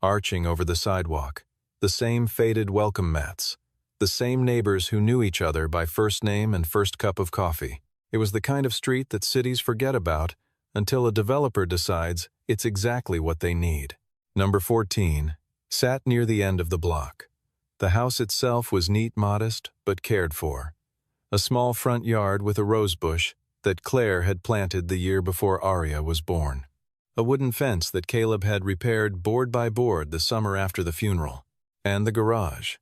arching over the sidewalk, the same faded welcome mats, the same neighbors who knew each other by first name and first cup of coffee. It was the kind of street that cities forget about until a developer decides it's exactly what they need. Number 14 sat near the end of the block. The house itself was neat, modest, but cared for. A small front yard with a rose bush that Claire had planted the year before Aria was born. A wooden fence that Caleb had repaired board by board the summer after the funeral. And the garage,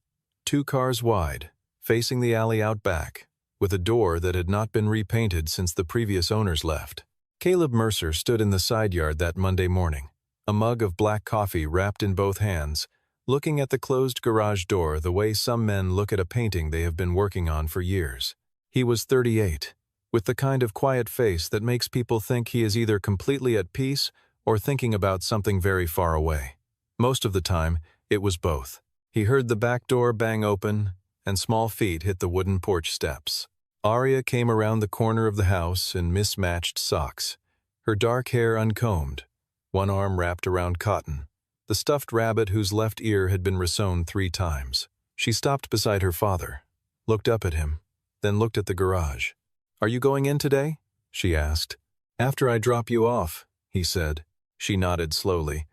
2 cars wide, facing the alley out back, with a door that had not been repainted since the previous owners left. Caleb Mercer stood in the side yard that Monday morning, a mug of black coffee wrapped in both hands, looking at the closed garage door the way some men look at a painting they have been working on for years. He was 38, with the kind of quiet face that makes people think he is either completely at peace or thinking about something very far away. Most of the time, it was both. He heard the back door bang open, and small feet hit the wooden porch steps. Aria came around the corner of the house in mismatched socks, her dark hair uncombed, one arm wrapped around cotton, the stuffed rabbit whose left ear had been resewn 3 times. She stopped beside her father, looked up at him, then looked at the garage. "Are you going in today?" she asked. "After I drop you off," he said. She nodded slowly,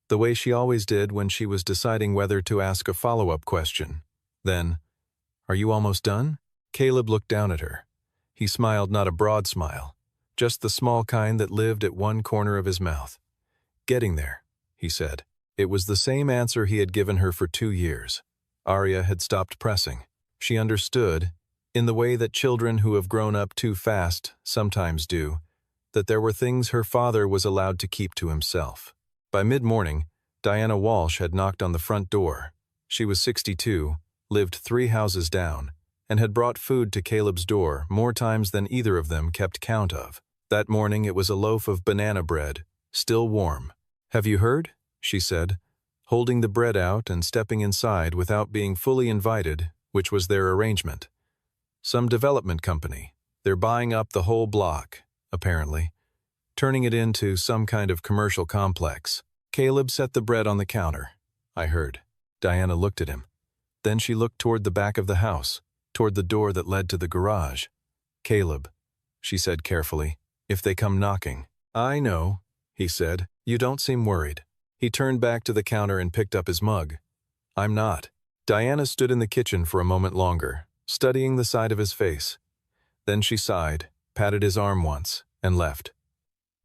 the way she always did when she was deciding whether to ask a follow-up question. Then, "Are you almost done?" Caleb looked down at her. He smiled, not a broad smile, just the small kind that lived at one corner of his mouth. "Getting there," he said. It was the same answer he had given her for 2 years. Aria had stopped pressing. She understood, in the way that children who have grown up too fast sometimes do, that there were things her father was allowed to keep to himself. By mid-morning, Diana Walsh had knocked on the front door. She was 62, lived 3 houses down, and had brought food to Caleb's door more times than either of them kept count of. That morning it was a loaf of banana bread, still warm. "Have you heard?" she said, holding the bread out and stepping inside without being fully invited, which was their arrangement. "Some development company. They're buying up the whole block, apparently, turning it into some kind of commercial complex." Caleb set the bread on the counter. "I heard." Diana looked at him. Then she looked toward the back of the house, toward the door that led to the garage. "Caleb," she said carefully, "if they come knocking." "I know," he said. "You don't seem worried." He turned back to the counter and picked up his mug. "I'm not." Diana stood in the kitchen for a moment longer, studying the side of his face. Then she sighed, patted his arm once, and left.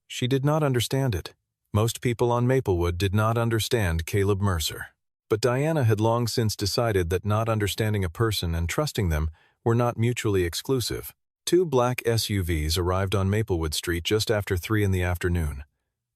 She did not understand it. Most people on Maplewood did not understand Caleb Mercer. But Diana had long since decided that not understanding a person and trusting them were not mutually exclusive. 2 black SUVs arrived on Maplewood Street just after 3 in the afternoon,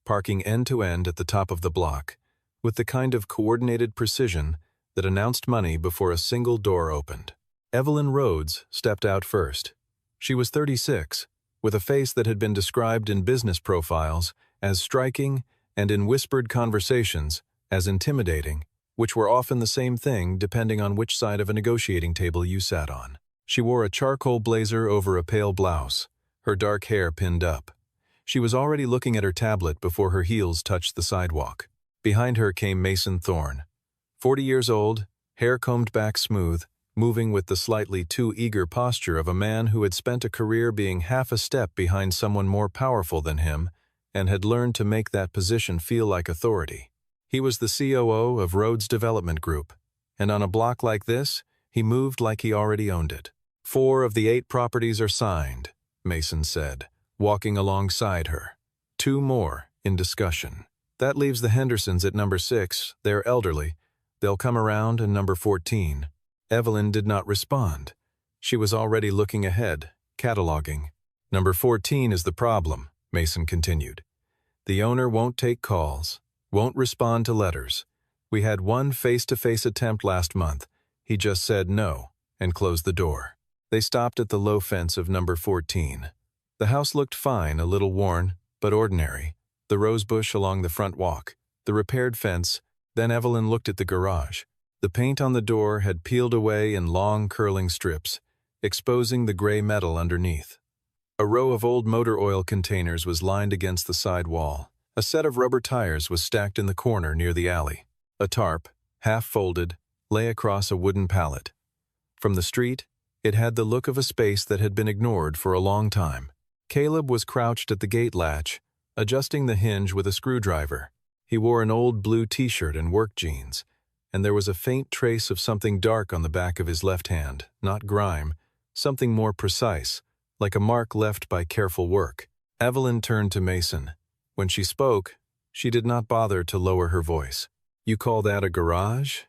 parking end to end at the top of the block, with the kind of coordinated precision that announced money before a single door opened. Evelyn Rhodes stepped out first. She was 36, with a face that had been described in business profiles as striking and in whispered conversations as intimidating, which were often the same thing depending on which side of a negotiating table you sat on. She wore a charcoal blazer over a pale blouse, her dark hair pinned up. She was already looking at her tablet before her heels touched the sidewalk. Behind her came Mason Thorne, 40 years old, hair combed back smooth, moving with the slightly too eager posture of a man who had spent a career being half a step behind someone more powerful than him and had learned to make that position feel like authority. He was the COO of Rhodes Development Group, and on a block like this, he moved like he already owned it. 4 of the 8 properties are signed, Mason said, walking alongside her. 2 more in discussion. That leaves the Hendersons at number 6. They're elderly. They'll come around in number 14. Evelyn did not respond. She was already looking ahead, cataloging. Number 14 is the problem, Mason continued. The owner won't take calls, won't respond to letters. We had 1 face-to-face attempt last month. He just said no and closed the door. They stopped at the low fence of number 14. The house looked fine, a little worn, but ordinary. The rosebush along the front walk, the repaired fence. Then Evelyn looked at the garage. The paint on the door had peeled away in long curling strips, exposing the gray metal underneath. A row of old motor oil containers was lined against the side wall. A set of rubber tires was stacked in the corner near the alley. A tarp, half-folded, lay across a wooden pallet. From the street, it had the look of a space that had been ignored for a long time. Caleb was crouched at the gate latch, adjusting the hinge with a screwdriver. He wore an old blue t-shirt and work jeans, and there was a faint trace of something dark on the back of his left hand, not grime, something more precise, like a mark left by careful work. Evelyn turned to Mason. When she spoke, she did not bother to lower her voice. "You call that a garage?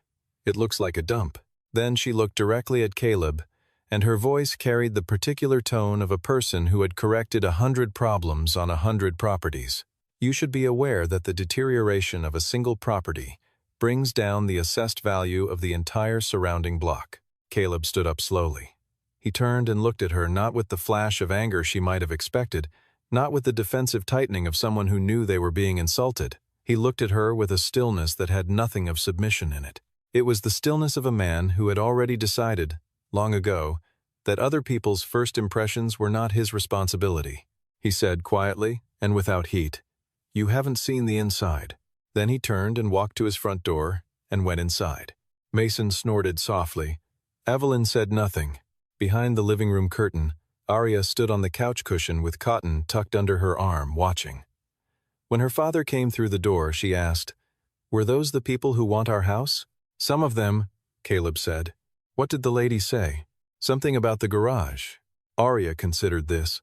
It looks like a dump." Then she looked directly at Caleb, and her voice carried the particular tone of a person who had corrected 100 problems on 100 properties. "You should be aware that the deterioration of a single property brings down the assessed value of the entire surrounding block." Caleb stood up slowly. He turned and looked at her, not with the flash of anger she might have expected, not with the defensive tightening of someone who knew they were being insulted. He looked at her with a stillness that had nothing of submission in it. It was the stillness of a man who had already decided, long ago, that other people's first impressions were not his responsibility. He said quietly and without heat, "You haven't seen the inside." Then he turned and walked to his front door and went inside. Mason snorted softly. Evelyn said nothing. Behind the living room curtain, Arya stood on the couch cushion with Cotton tucked under her arm, watching. When her father came through the door, she asked, "Were those the people who want our house?" "Some of them," Caleb said. "What did the lady say?" "Something about the garage." Arya considered this.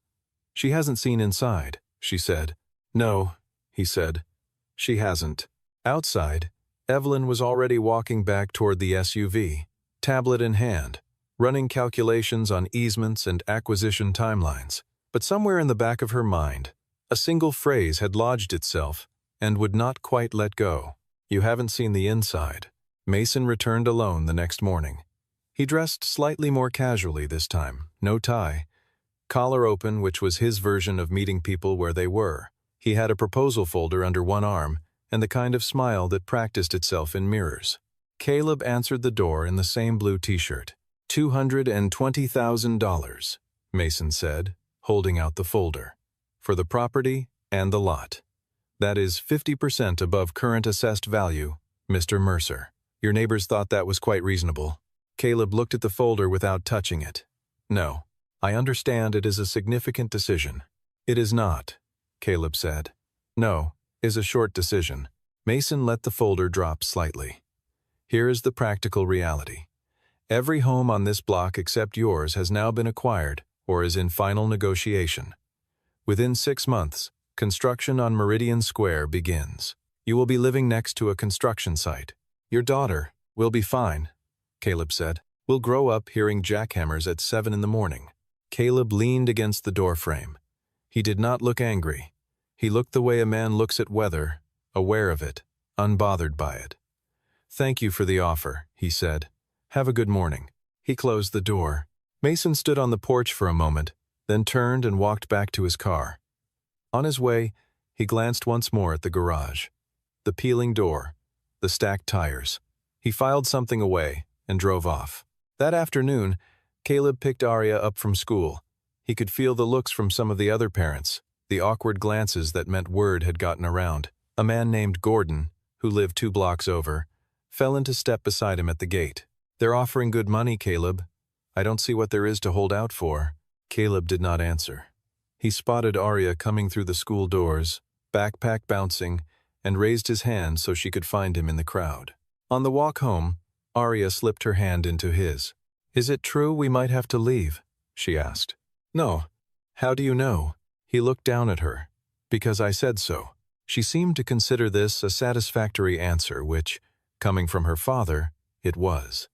"She hasn't seen inside," she said. "No," he said. "She hasn't." Outside, Evelyn was already walking back toward the SUV, tablet in hand, running calculations on easements and acquisition timelines. But somewhere in the back of her mind, a single phrase had lodged itself and would not quite let go. "You haven't seen the inside." Mason returned alone the next morning. He dressed slightly more casually this time, no tie, collar open, which was his version of meeting people where they were. He had a proposal folder under one arm and the kind of smile that practiced itself in mirrors. Caleb answered the door in the same blue t-shirt. $220,000, Mason said, holding out the folder. "For the property and the lot. That is 50% above current assessed value, Mr. Mercer. Your neighbors thought that was quite reasonable." Caleb looked at the folder without touching it. "No, I understand it is a significant decision." "It is not," Caleb said. "No, is a short decision." Mason let the folder drop slightly. "Here is the practical reality. Every home on this block except yours has now been acquired or is in final negotiation. Within 6 months, construction on Meridian Square begins. You will be living next to a construction site. Your daughter will be fine," Caleb said. "Will grow up hearing jackhammers at 7 in the morning." Caleb leaned against the doorframe. He did not look angry. He looked the way a man looks at weather, aware of it, unbothered by it. "Thank you for the offer," he said. "Have a good morning." He closed the door. Mason stood on the porch for a moment, then turned and walked back to his car. On his way, he glanced once more at the garage. The peeling door, the stacked tires. He filed something away and drove off. That afternoon, Caleb picked Arya up from school. He could feel the looks from some of the other parents, the awkward glances that meant word had gotten around. A man named Gordon, who lived 2 blocks over, fell into step beside him at the gate. "They're offering good money, Caleb. I don't see what there is to hold out for." Caleb did not answer. He spotted Arya coming through the school doors, backpack bouncing, and raised his hand so she could find him in the crowd. On the walk home, Arya slipped her hand into his. "Is it true we might have to leave?" she asked. "No. How do you know?" He looked down at her. "Because I said so." She seemed to consider this a satisfactory answer, which, coming from her father, it was.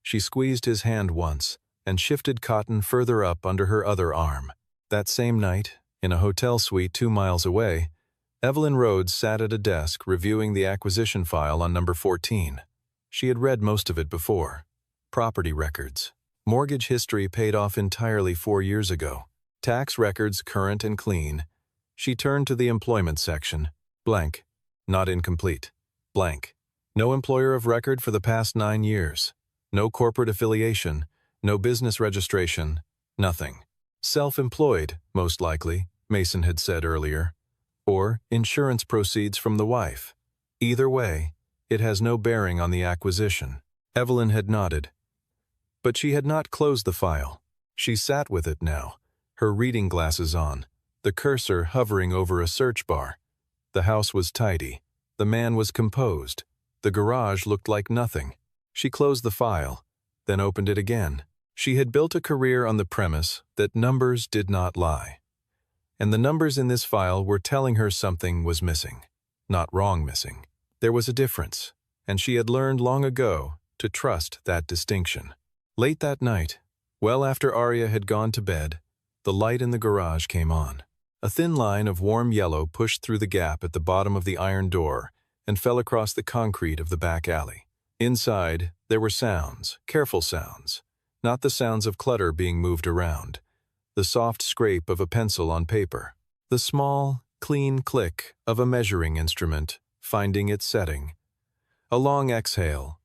She squeezed his hand once and shifted Cotton further up under her other arm. That same night, in a hotel suite 2 miles away, Evelyn Rhodes sat at a desk reviewing the acquisition file on number 14. She had read most of it before. Property records. Mortgage history paid off entirely 4 years ago. Tax records current and clean. She turned to the employment section. Blank. Not incomplete. Blank. No employer of record for the past 9 years. No corporate affiliation. No business registration. Nothing. Self-employed, most likely, Mason had said earlier. Or insurance proceeds from the wife. Either way, It has no bearing on the acquisition." Evelyn had nodded. But she had not closed the file. She sat with it now, her reading glasses on, the cursor hovering over a search bar. The house was tidy. The man was composed. The garage looked like nothing. She closed the file, then opened it again. She had built a career on the premise that numbers did not lie. And the numbers in this file were telling her something was missing. Not wrong missing. There was a difference, and she had learned long ago to trust that distinction. Late that night, well after Arya had gone to bed, the light in the garage came on. A thin line of warm yellow pushed through the gap at the bottom of the iron door and fell across the concrete of the back alley. Inside, there were sounds, careful sounds, not the sounds of clutter being moved around, the soft scrape of a pencil on paper, the small, clean click of a measuring instrument finding its setting. A long exhale,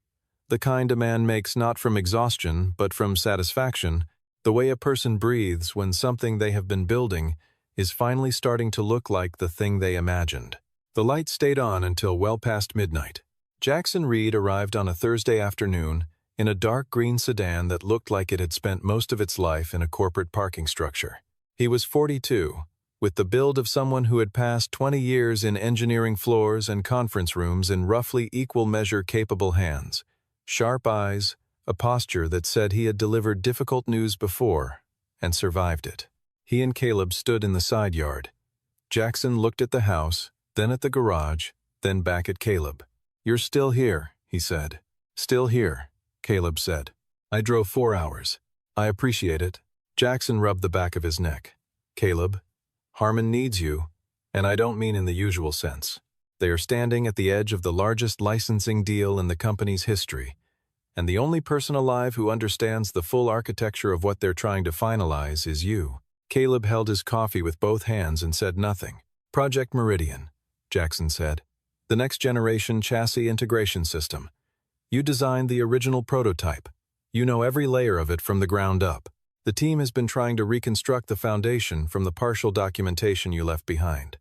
the kind a man makes not from exhaustion but from satisfaction, the way a person breathes when something they have been building is finally starting to look like the thing they imagined. The light stayed on until well past midnight. Jackson Reed arrived on a Thursday afternoon in a dark green sedan that looked like it had spent most of its life in a corporate parking structure. He was 42, with the build of someone who had passed 20 years in engineering floors and conference rooms in roughly equal measure capable hands, sharp eyes, a posture that said he had delivered difficult news before and survived it. He and Caleb stood in the side yard. Jackson looked at the house, then at the garage, then back at Caleb. "You're still here," he said. "Still here," Caleb said. "I drove 4 hours. I appreciate it." Jackson rubbed the back of his neck. "Caleb, Harmon needs you, and I don't mean in the usual sense. They are standing at the edge of the largest licensing deal in the company's history, and the only person alive who understands the full architecture of what they're trying to finalize is you." Caleb held his coffee with both hands and said nothing. "Project Meridian," Jackson said. "The next generation chassis integration system. You designed the original prototype. You know every layer of it from the ground up. The team has been trying to reconstruct the foundation from the partial documentation you left behind,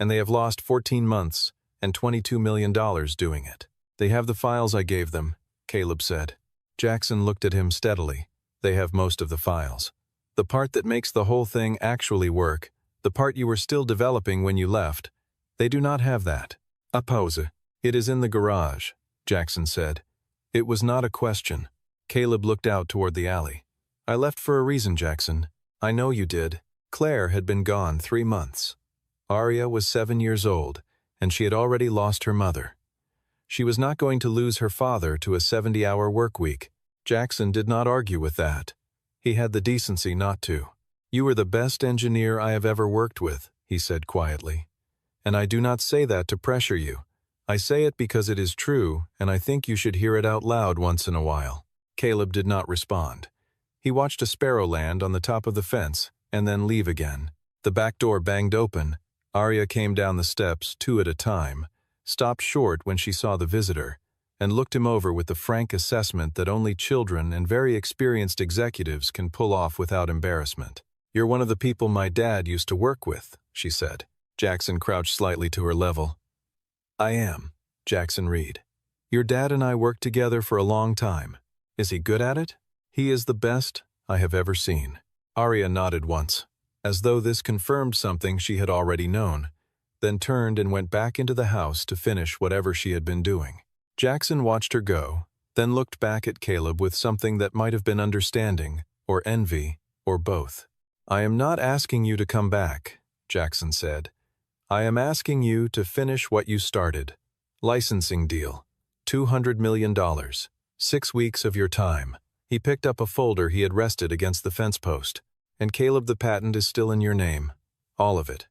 and they have lost 14 months and $22 million doing it. They have the files I gave them," Caleb said. Jackson looked at him steadily. "They have most of the files. The part that makes the whole thing actually work, the part you were still developing when you left, they do not have that." "A pause. It is in the garage," Jackson said. It was not a question. Caleb looked out toward the alley. "I left for a reason, Jackson. I know you did." Claire had been gone 3 months. Arya was 7 years old, and she had already lost her mother. She was not going to lose her father to a 70-hour work week. Jackson did not argue with that. He had the decency not to. "You are the best engineer I have ever worked with," he said quietly. "And I do not say that to pressure you. I say it because it is true, and I think you should hear it out loud once in a while." Caleb did not respond. He watched a sparrow land on the top of the fence and then leave again. The back door banged open. Arya came down the steps 2 at a time, stopped short when she saw the visitor, and looked him over with the frank assessment that only children and very experienced executives can pull off without embarrassment. "You're one of the people my dad used to work with," she said. Jackson crouched slightly to her level. "I am, Jackson Reed. Your dad and I worked together for a long time. Is he good at it?" "He is the best I have ever seen." Arya nodded once, as though this confirmed something she had already known, then turned and went back into the house to finish whatever she had been doing. Jackson watched her go, then looked back at Caleb with something that might have been understanding, or envy, or both. "I am not asking you to come back," Jackson said. "I am asking you to finish what you started. Licensing deal. $200 million. 6 weeks of your time." He picked up a folder he had rested against the fence post. "And Caleb, the patent is still in your name. All of it.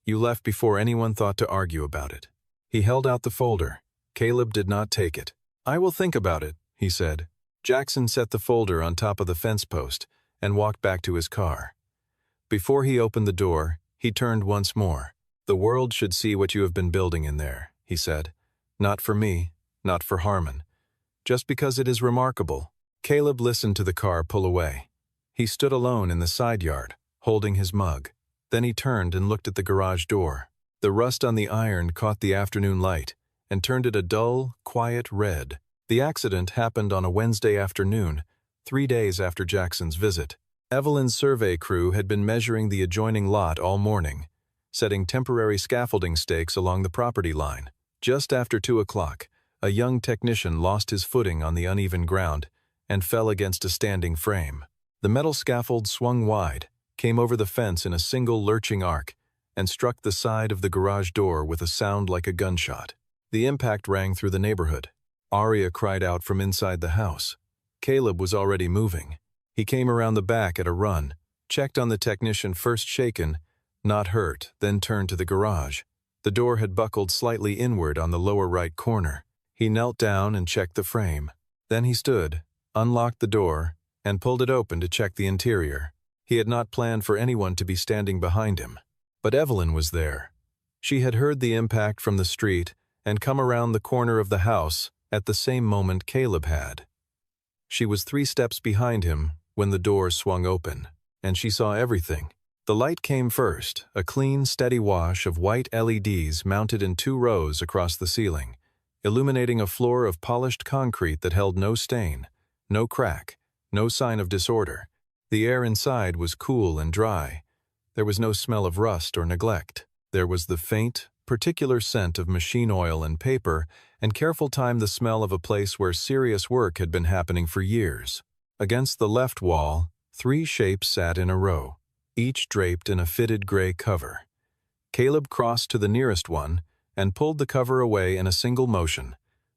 You left before anyone thought to argue about it." He held out the folder. Caleb did not take it. "I will think about it," he said. Jackson set the folder on top of the fence post and walked back to his car. Before he opened the door, he turned once more. "The world should see what you have been building in there," he said. "Not for me, not for Harmon. Just because it is remarkable." Caleb listened to the car pull away. He stood alone in the side yard, holding his mug. Then he turned and looked at the garage door. The rust on the iron caught the afternoon light, and turned it a dull, quiet red. The accident happened on a Wednesday afternoon, 3 days after Jackson's visit. Evelyn's survey crew had been measuring the adjoining lot all morning, setting temporary scaffolding stakes along the property line. Just after 2 o'clock, a young technician lost his footing on the uneven ground and fell against a standing frame. The metal scaffold swung wide, came over the fence in a single lurching arc, and struck the side of the garage door with a sound like a gunshot. The impact rang through the neighborhood. Aria cried out from inside the house. Caleb was already moving. He came around the back at a run, checked on the technician, first shaken, not hurt, then turned to the garage. The door had buckled slightly inward on the lower right corner. He knelt down and checked the frame. Then he stood, unlocked the door, and pulled it open to check the interior. He had not planned for anyone to be standing behind him. But Evelyn was there. She had heard the impact from the street and come around the corner of the house at the same moment Caleb had. She was 3 steps behind him when the door swung open, and she saw everything. The light came first, a clean, steady wash of white LEDs mounted in 2 rows across the ceiling, illuminating a floor of polished concrete that held no stain, no crack, no sign of disorder. The air inside was cool and dry. There was no smell of rust or neglect. There was the faint, particular scent of machine oil and paper, and careful time the smell of a place where serious work had been happening for years. Against the left wall, 3 shapes sat in a row, each draped in a fitted gray cover. Caleb crossed to the nearest one and pulled the cover away in a single motion,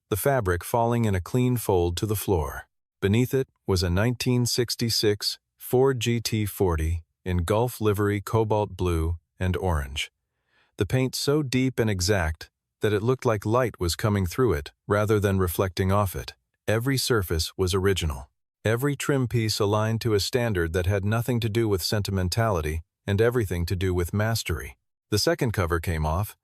the fabric falling in a clean fold to the floor. Beneath it was a 1966 Ford GT40 in Gulf livery, cobalt blue and orange. The paint so deep and exact that it looked like light was coming through it rather than reflecting off it. Every surface was original. Every trim piece aligned to a standard that had nothing to do with sentimentality and everything to do with mastery. The second cover came off,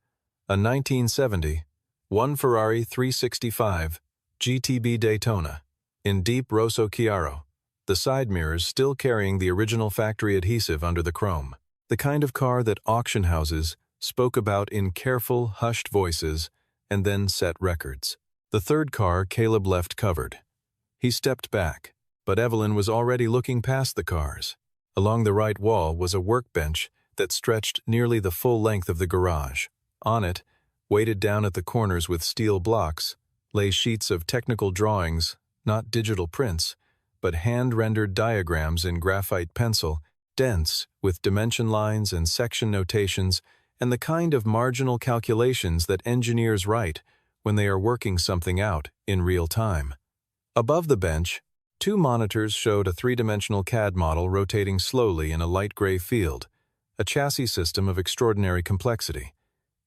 a 1970 1 Ferrari 365 GTB Daytona in deep Rosso Chiaro, the side mirrors still carrying the original factory adhesive under the chrome. The kind of car that auction houses spoke about in careful, hushed voices and then set records. The third car Caleb left covered. He stepped back, but Evelyn was already looking past the cars. Along the right wall was a workbench that stretched nearly the full length of the garage. On it, weighted down at the corners with steel blocks, lay sheets of technical drawings, not digital prints, but hand-rendered diagrams in graphite pencil, dense with dimension lines and section notations and the kind of marginal calculations that engineers write when they are working something out in real time. Above the bench, 2 monitors showed a 3-dimensional CAD model rotating slowly in a light gray field, a chassis system of extraordinary complexity,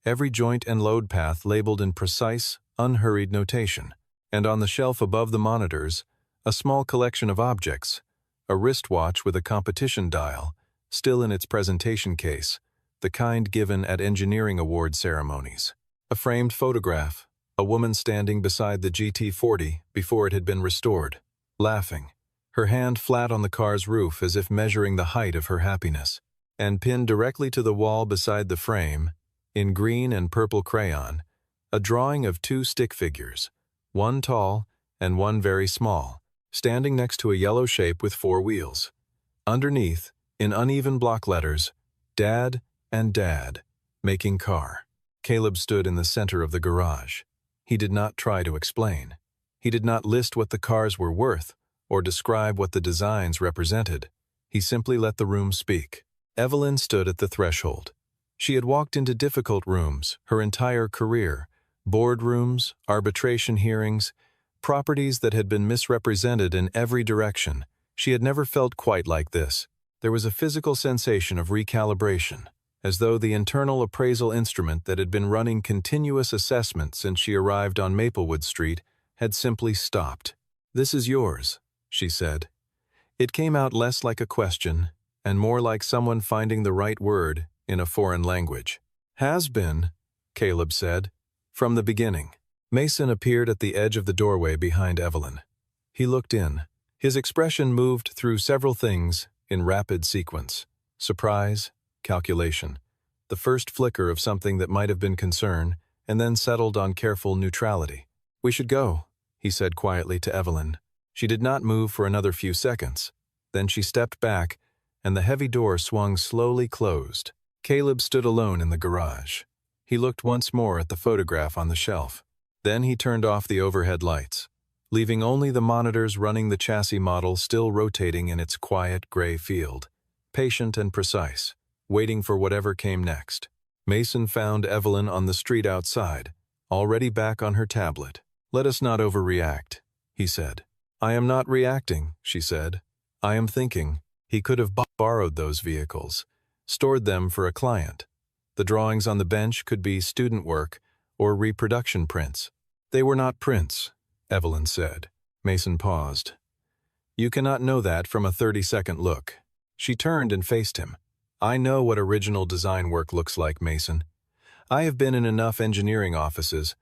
every joint and load path labeled in precise, unhurried notation. And on the shelf above the monitors, a small collection of objects, a wristwatch with a competition dial, still in its presentation case, the kind given at engineering award ceremonies. A framed photograph, a woman standing beside the GT40 before it had been restored, laughing, her hand flat on the car's roof as if measuring the height of her happiness. And pinned directly to the wall beside the frame, in green and purple crayon, a drawing of 2 stick figures, one tall and one very small, standing next to a yellow shape with 4 wheels. Underneath, in uneven block letters, Dad and Dad, making car. Caleb stood in the center of the garage. He did not try to explain. He did not list what the cars were worth or describe what the designs represented. He simply let the room speak. Evelyn stood at the threshold. She had walked into difficult rooms her entire career, boardrooms, arbitration hearings, properties that had been misrepresented in every direction. She had never felt quite like this. There was a physical sensation of recalibration, as though the internal appraisal instrument that had been running continuous assessment since she arrived on Maplewood Street had simply stopped. "This is yours," she said. It came out less like a question and more like someone finding the right word in a foreign language. "Has been," Caleb said, "from the beginning." Mason appeared at the edge of the doorway behind Evelyn. He looked in. His expression moved through several things in rapid sequence: surprise, calculation, the first flicker of something that might have been concern, and then settled on careful neutrality. "We should go," he said quietly to Evelyn. She did not move for another few seconds. Then she stepped back, and the heavy door swung slowly closed. Caleb stood alone in the garage. He looked once more at the photograph on the shelf. Then he turned off the overhead lights, leaving only the monitors running the chassis model still rotating in its quiet gray field, patient and precise, waiting for whatever came next. Mason found Evelyn on the street outside, already back on her tablet. "Let us not overreact," he said. "I am not reacting," she said. "I am thinking." He could have borrowed those vehicles, stored them for a client. The drawings on the bench could be student work or reproduction prints. "They were not prints," Evelyn said. Mason paused. "You cannot know that from a 30-second look." She turned and faced him. "I know what original design work looks like, Mason. I have been in enough engineering offices.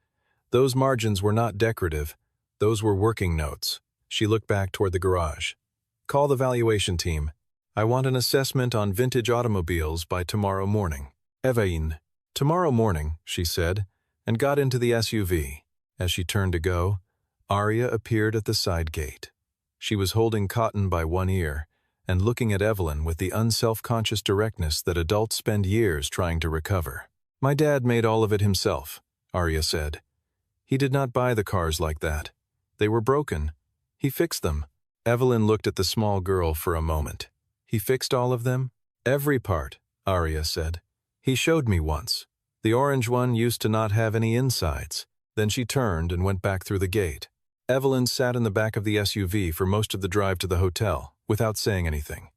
Those margins were not decorative. Those were working notes." She looked back toward the garage. "Call the valuation team. I want an assessment on vintage automobiles by tomorrow morning." "Evelyn." "Tomorrow morning," she said, and got into the SUV. As she turned to go, Arya appeared at the side gate. She was holding Cotton by one ear and looking at Evelyn with the unself-conscious directness that adults spend years trying to recover. "My dad made all of it himself," Arya said. "He did not buy the cars like that. They were broken. He fixed them." Evelyn looked at the small girl for a moment. "He fixed all of them?" "Every part," Arya said. "He showed me once. The orange one used to not have any insides." Then she turned and went back through the gate. Evelyn sat in the back of the SUV for most of the drive to the hotel, without saying anything.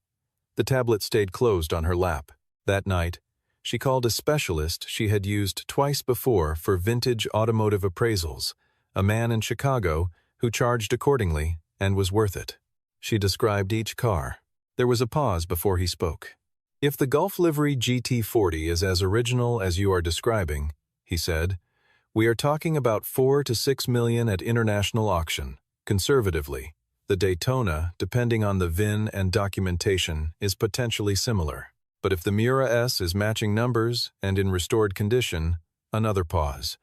The tablet stayed closed on her lap. That night, she called a specialist she had used twice before for vintage automotive appraisals, a man in Chicago who charged accordingly and was worth it. She described each car. There was a pause before he spoke. "If the Gulf livery GT40 is as original as you are describing," he said, "we are talking about 4 to 6 million at international auction, conservatively. The Daytona, depending on the VIN and documentation, is potentially similar. But if the Miura S is matching numbers and in restored condition," another pause.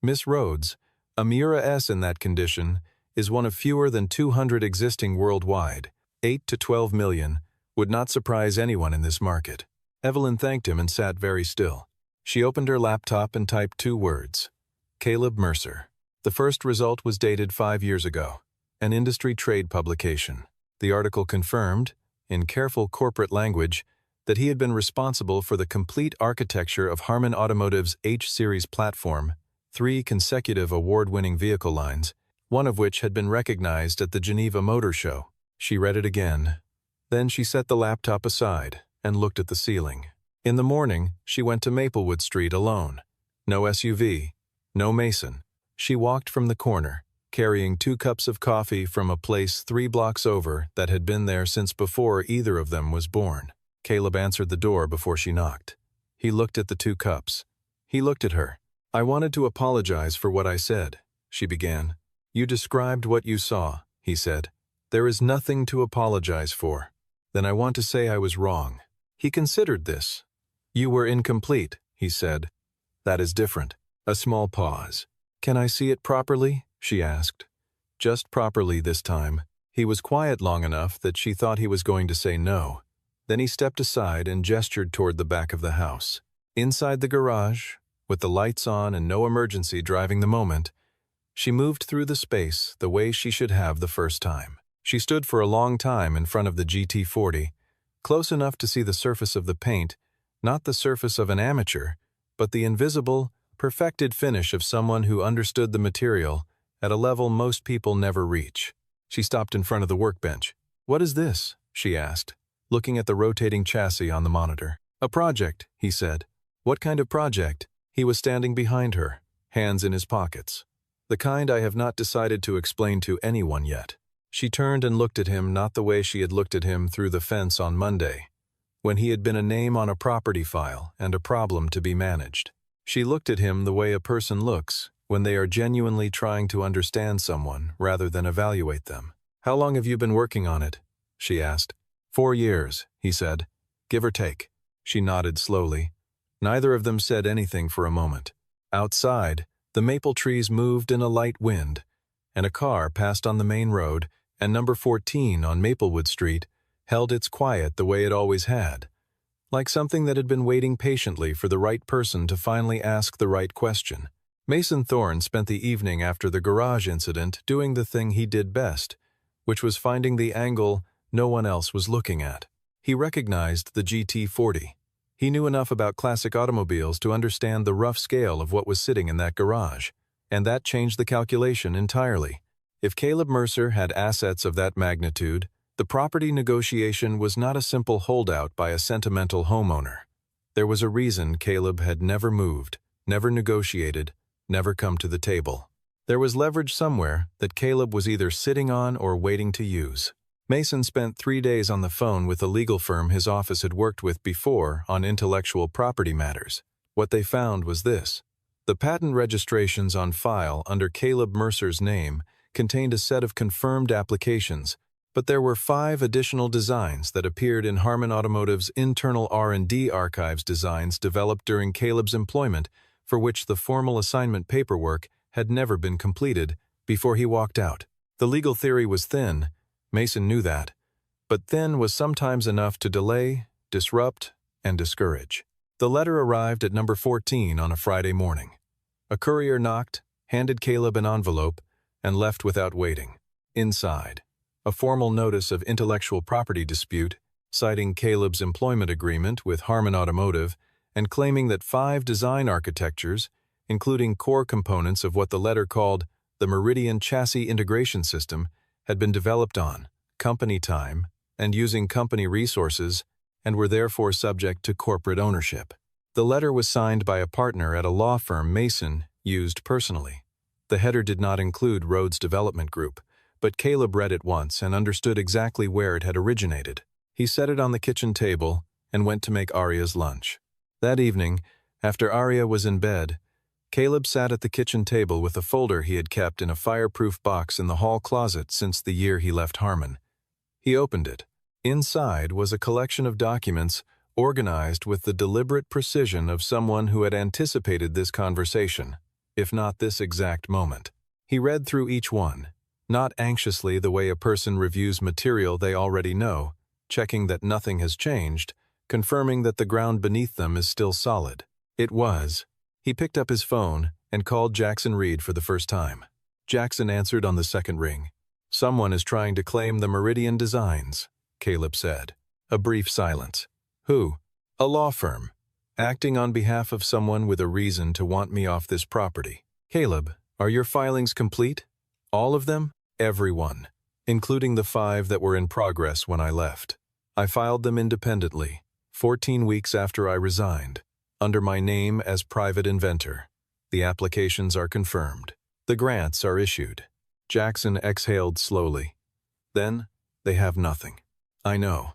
"Miss Rhodes, a Miura S in that condition is one of fewer than 200 existing worldwide. 8 to 12 million would not surprise anyone in this market." Evelyn thanked him and sat very still. She opened her laptop and typed 2 words. Caleb Mercer. The first result was dated 5 years ago, an industry trade publication. The article confirmed, in careful corporate language, that he had been responsible for the complete architecture of Harman Automotive's H-Series platform, 3 consecutive award-winning vehicle lines, one of which had been recognized at the Geneva Motor Show. She read it again. Then she set the laptop aside and looked at the ceiling. In the morning, she went to Maplewood Street alone. No SUV, no Mason. She walked from the corner, carrying 2 cups of coffee from a place 3 blocks over that had been there since before either of them was born. Caleb answered the door before she knocked. He looked at the 2 cups. He looked at her. "I wanted to apologize for what I said," she began. "You described what you saw," he said. "There is nothing to apologize for." "Then I want to say I was wrong." He considered this. "You were incomplete," he said. "That is different." A small pause. "Can I see it properly?" she asked. Just properly this time. He was quiet long enough that she thought he was going to say no. Then he stepped aside and gestured toward the back of the house. Inside the garage, with the lights on and no emergency driving the moment, she moved through the space the way she should have the first time. She stood for a long time in front of the GT40, close enough to see the surface of the paint, not the surface of an amateur, but the invisible, perfected finish of someone who understood the material at a level most people never reach. She stopped in front of the workbench. "What is this?" she asked, looking at the rotating chassis on the monitor. "A project," he said. "What kind of project?" He was standing behind her, hands in his pockets. "The kind I have not decided to explain to anyone yet." She turned and looked at him not the way she had looked at him through the fence on Monday, when he had been a name on a property file and a problem to be managed. She looked at him the way a person looks when they are genuinely trying to understand someone rather than evaluate them. "How long have you been working on it?" she asked. 4 years, he said. "Give or take." She nodded slowly. Neither of them said anything for a moment. Outside, the maple trees moved in a light wind, and a car passed on the main road, and number 14 on Maplewood Street held its quiet the way it always had, like something that had been waiting patiently for the right person to finally ask the right question. Mason Thorne spent the evening after the garage incident doing the thing he did best, which was finding the angle no one else was looking at. He recognized the GT40. He knew enough about classic automobiles to understand the rough scale of what was sitting in that garage, and that changed the calculation entirely. If Caleb Mercer had assets of that magnitude, the property negotiation was not a simple holdout by a sentimental homeowner. There was a reason Caleb had never moved, never negotiated, never come to the table. There was leverage somewhere that Caleb was either sitting on or waiting to use. Mason spent 3 days on the phone with a legal firm his office had worked with before on intellectual property matters. What they found was this: the patent registrations on file under Caleb Mercer's name contained a set of confirmed applications, but there were 5 additional designs that appeared in Harman Automotive's internal R&D archives, designs developed during Caleb's employment for which the formal assignment paperwork had never been completed before he walked out. The legal theory was thin. Mason knew that, but thin was sometimes enough to delay, disrupt, and discourage. The letter arrived at number 14 on a Friday morning. A courier knocked, handed Caleb an envelope, and left without waiting. Inside, a formal notice of intellectual property dispute, citing Caleb's employment agreement with Harman Automotive and claiming that 5 design architectures, including core components of what the letter called the Meridian Chassis Integration System, had been developed on company time and using company resources and were therefore subject to corporate ownership. The letter was signed by a partner at a law firm Mason used personally. The header did not include Rhodes Development Group, but Caleb read it once and understood exactly where it had originated. He set it on the kitchen table and went to make Arya's lunch. That evening, after Arya was in bed, Caleb sat at the kitchen table with a folder he had kept in a fireproof box in the hall closet since the year he left Harman. He opened it. Inside was a collection of documents organized with the deliberate precision of someone who had anticipated this conversation, if not this exact moment. He read through each one, not anxiously the way a person reviews material they already know, checking that nothing has changed, confirming that the ground beneath them is still solid. It was. He picked up his phone and called Jackson Reed for the first time. Jackson answered on the second ring. "Someone is trying to claim the Meridian designs," Caleb said. A brief silence. "Who?" "A law firm, acting on behalf of someone with a reason to want me off this property." "Caleb, are your filings complete? All of them?" "Every one, including the 5 that were in progress when I left. I filed them independently, 14 weeks after I resigned, under my name as private inventor. The applications are confirmed. The grants are issued." Jackson exhaled slowly. "Then, they have nothing." "I know.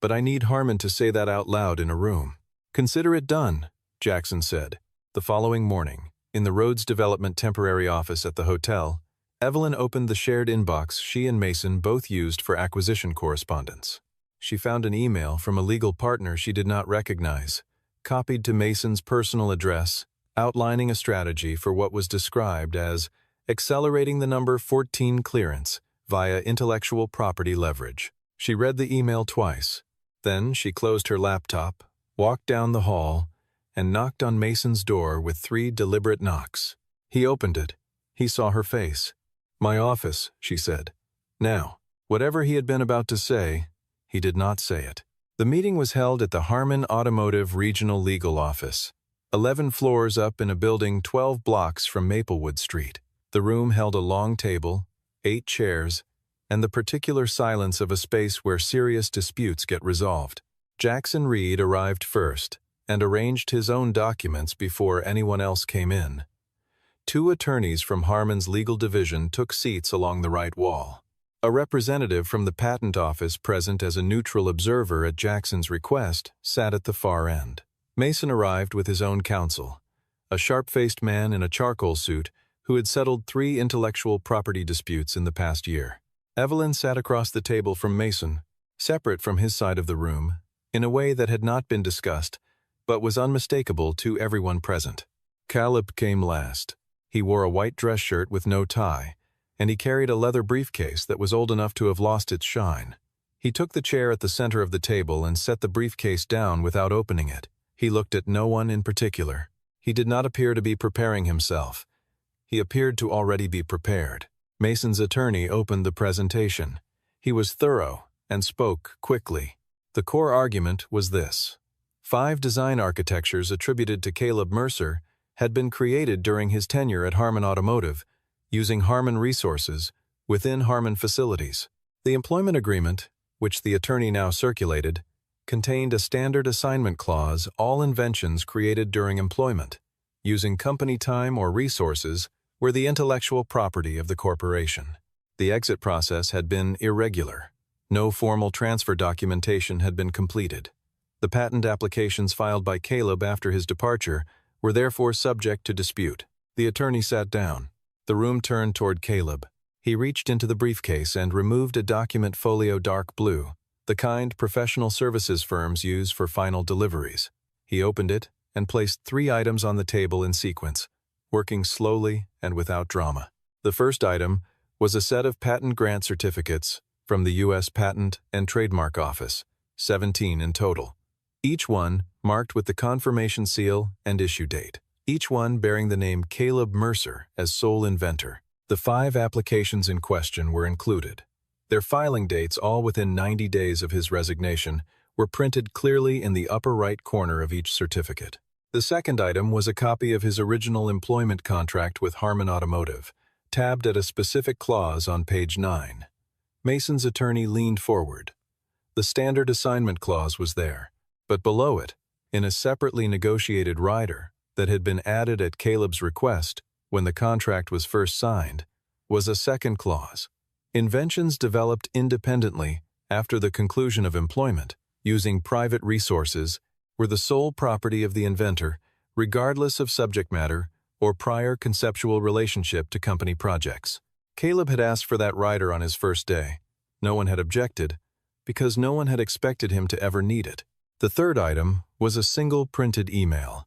But I need Harman to say that out loud in a room." "Consider it done," Jackson said. The following morning, in the Rhodes Development temporary office at the hotel, Evelyn opened the shared inbox she and Mason both used for acquisition correspondence. She found an email from a legal partner she did not recognize, copied to Mason's personal address, outlining a strategy for what was described as accelerating the number 14 clearance via intellectual property leverage. She read the email twice. Then she closed her laptop, walked down the hall, and knocked on Mason's door with 3 deliberate knocks. He opened it. He saw her face. "My office," she said. Now, whatever he had been about to say, he did not say it. The meeting was held at the Harman Automotive Regional Legal Office, 11 floors up in a building 12 blocks from Maplewood Street. The room held a long table, 8 chairs, and the particular silence of a space where serious disputes get resolved. Jackson Reed arrived first and arranged his own documents before anyone else came in. 2 attorneys from Harman's legal division took seats along the right wall. A representative from the patent office, present as a neutral observer at Jackson's request, sat at the far end. Mason arrived with his own counsel, a sharp-faced man in a charcoal suit who had settled 3 intellectual property disputes in the past year. Evelyn sat across the table from Mason, separate from his side of the room, in a way that had not been discussed, but was unmistakable to everyone present. Caleb came last. He wore a white dress shirt with no tie, and he carried a leather briefcase that was old enough to have lost its shine. He took the chair at the center of the table and set the briefcase down without opening it. He looked at no one in particular. He did not appear to be preparing himself. He appeared to already be prepared. Mason's attorney opened the presentation. He was thorough and spoke quickly. The core argument was this: 5 design architectures attributed to Caleb Mercer had been created during his tenure at Harman Automotive, using Harman resources within Harman facilities. The employment agreement, which the attorney now circulated, contained a standard assignment clause: all inventions created during employment, using company time or resources, were the intellectual property of the corporation. The exit process had been irregular. No formal transfer documentation had been completed. The patent applications filed by Caleb after his departure were therefore subject to dispute. The attorney sat down. The room turned toward Caleb. He reached into the briefcase and removed a document folio dark blue, the kind professional services firms use for final deliveries. He opened it and placed 3 items on the table in sequence, working slowly and without drama. The first item was a set of patent grant certificates from the U.S. Patent and Trademark Office, 17 in total, each one marked with the confirmation seal and issue date, each one bearing the name Caleb Mercer as sole inventor. The 5 applications in question were included. Their filing dates, all within 90 days of his resignation, were printed clearly in the upper right corner of each certificate. The second item was a copy of his original employment contract with Harman Automotive, tabbed at a specific clause on page 9. Mason's attorney leaned forward. The standard assignment clause was there, but below it, in a separately negotiated rider that had been added at Caleb's request when the contract was first signed, was a second clause: inventions developed independently after the conclusion of employment, using private resources, were the sole property of the inventor, regardless of subject matter or prior conceptual relationship to company projects. Caleb had asked for that rider on his first day. No one had objected, because no one had expected him to ever need it. The third item was a single printed email.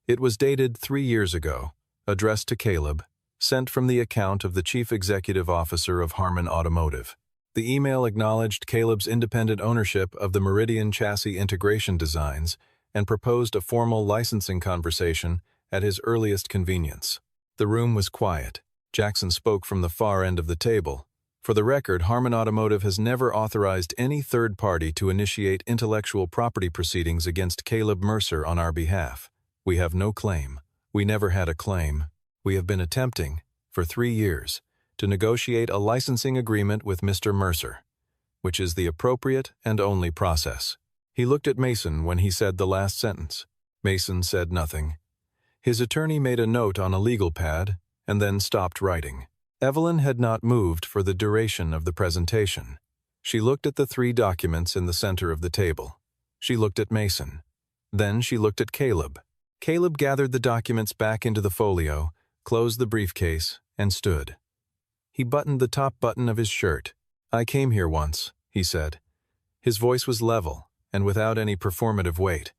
It was dated 3 years ago, addressed to Caleb, sent from the account of the Chief Executive Officer of Harman Automotive. The email acknowledged Caleb's independent ownership of the Meridian chassis integration designs and proposed a formal licensing conversation at his earliest convenience. The room was quiet. Jackson spoke from the far end of the table. For the record, Harman Automotive has never authorized any third party to initiate intellectual property proceedings against Caleb Mercer on our behalf. We have no claim. We never had a claim. We have been attempting, for 3 years, to negotiate a licensing agreement with Mr. Mercer, which is the appropriate and only process. He looked at Mason when he said the last sentence. Mason said nothing. His attorney made a note on a legal pad and then stopped writing. Evelyn had not moved for the duration of the presentation. She looked at the 3 documents in the center of the table. She looked at Mason. Then she looked at Caleb. Caleb gathered the documents back into the folio, closed the briefcase, and stood. He buttoned the top button of his shirt. "I came here once," he said. His voice was level and without any performative weight.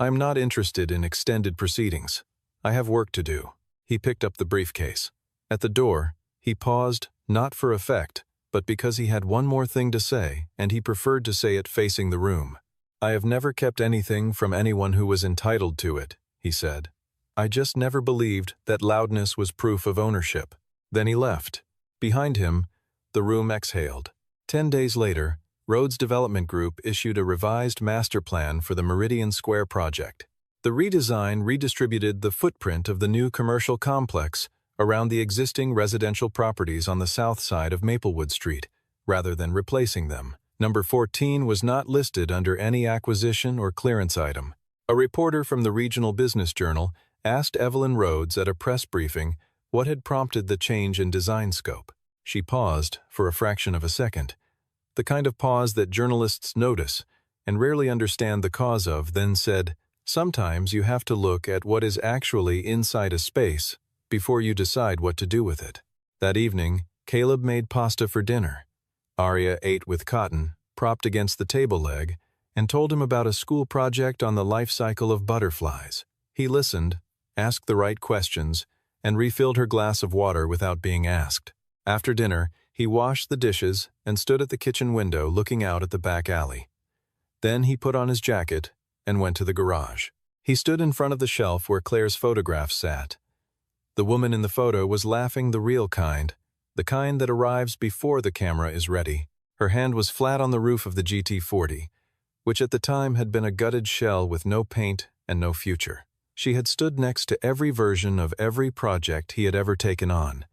"I am not interested in extended proceedings. I have work to do." He picked up the briefcase. At the door, he paused, not for effect, but because he had one more thing to say, and he preferred to say it facing the room. "I have never kept anything from anyone who was entitled to it," he said. "I just never believed that loudness was proof of ownership." Then he left. Behind him, the room exhaled. 10 days later, Rhodes Development Group issued a revised master plan for the Meridian Square project. The redesign redistributed the footprint of the new commercial complex around the existing residential properties on the south side of Maplewood Street, rather than replacing them. Number 14 was not listed under any acquisition or clearance item. A reporter from the Regional Business Journal asked Evelyn Rhodes at a press briefing what had prompted the change in design scope. She paused for a fraction of a second, the kind of pause that journalists notice and rarely understand the cause of, then said, "Sometimes you have to look at what is actually inside a space before you decide what to do with it." That evening, Caleb made pasta for dinner. Arya ate with Cotton, propped against the table leg, and told him about a school project on the life cycle of butterflies. He listened asked the right questions, and refilled her glass of water without being asked. After dinner, he washed the dishes and stood at the kitchen window looking out at the back alley. Then he put on his jacket and went to the garage. He stood in front of the shelf where Claire's photograph sat. The woman in the photo was laughing the real kind, the kind that arrives before the camera is ready. Her hand was flat on the roof of the GT40, which at the time had been a gutted shell with no paint and no future. She had stood next to every version of every project he had ever taken on,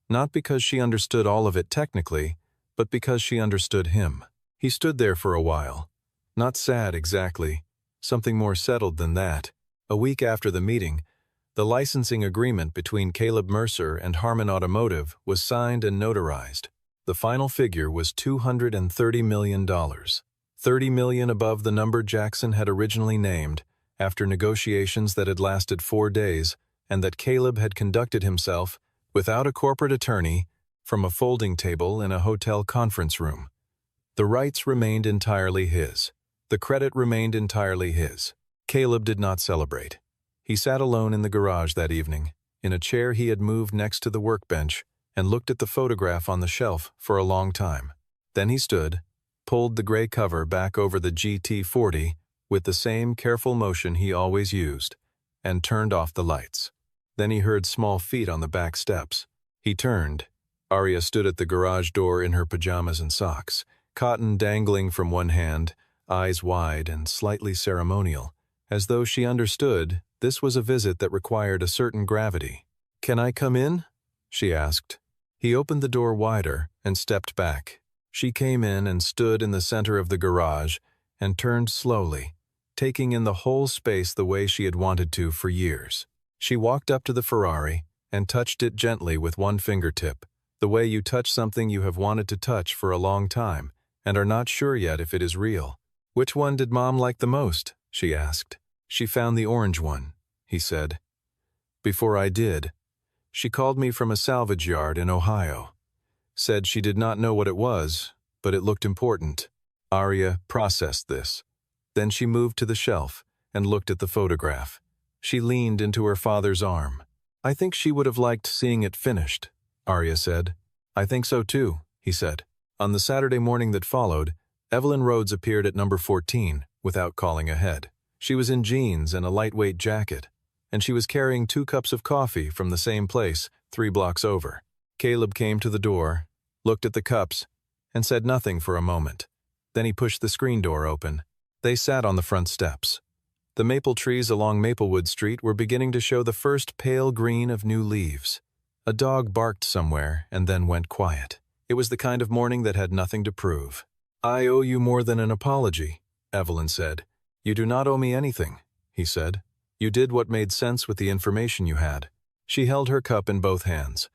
not because she understood all of it technically, but because she understood him. He stood there for a while, not sad exactly, something more settled than that. A week after the meeting, the licensing agreement between Caleb Mercer and Harman Automotive was signed and notarized. The final figure was $230 million, $30 million above the number Jackson had originally named, after negotiations that had lasted 4 days and that Caleb had conducted himself, without a corporate attorney, from a folding table in a hotel conference room. The rights remained entirely his. The credit remained entirely his. Caleb did not celebrate. He sat alone in the garage that evening, in a chair he had moved next to the workbench, and looked at the photograph on the shelf for a long time. Then he stood, pulled the gray cover back over the GT40 with the same careful motion he always used, and turned off the lights. Then he heard small feet on the back steps. He turned. Arya stood at the garage door in her pajamas and socks, cotton dangling from one hand, eyes wide and slightly ceremonial, as though she understood this was a visit that required a certain gravity. "Can I come in?" she asked. He opened the door wider and stepped back. She came in and stood in the center of the garage and turned slowly, taking in the whole space the way she had wanted to for years. She walked up to the Ferrari and touched it gently with one fingertip, the way you touch something you have wanted to touch for a long time and are not sure yet if it is real. "Which one did Mom like the most?" she asked. "She found the orange one," he said. "Before I did. She called me from a salvage yard in Ohio. Said she did not know what it was, but it looked important." Arya processed this. Then she moved to the shelf and looked at the photograph. She leaned into her father's arm. "I think she would have liked seeing it finished," Arya said. "I think so too," he said. On the Saturday morning that followed, Evelyn Rhodes appeared at number 14 without calling ahead. She was in jeans and a lightweight jacket, and she was carrying 2 cups of coffee from the same place 3 blocks over. Caleb came to the door, looked at the cups, and said nothing for a moment. Then he pushed the screen door open. They sat on the front steps. The maple trees along Maplewood Street were beginning to show the first pale green of new leaves. A dog barked somewhere and then went quiet. It was the kind of morning that had nothing to prove. "I owe you more than an apology," Evelyn said. "You do not owe me anything," he said. "You did what made sense with the information you had." She held her cup in both hands.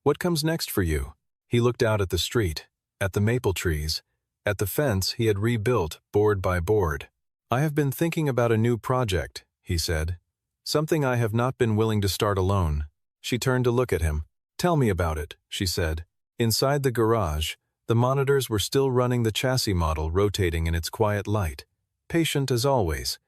"What comes next for you?" He looked out at the street, at the maple trees, at the fence he had rebuilt board by board. "I have been thinking about a new project," he said. "Something I have not been willing to start alone." She turned to look at him. "Tell me about it," she said. Inside the garage, the monitors were still running the chassis model rotating in its quiet light. Patient as always,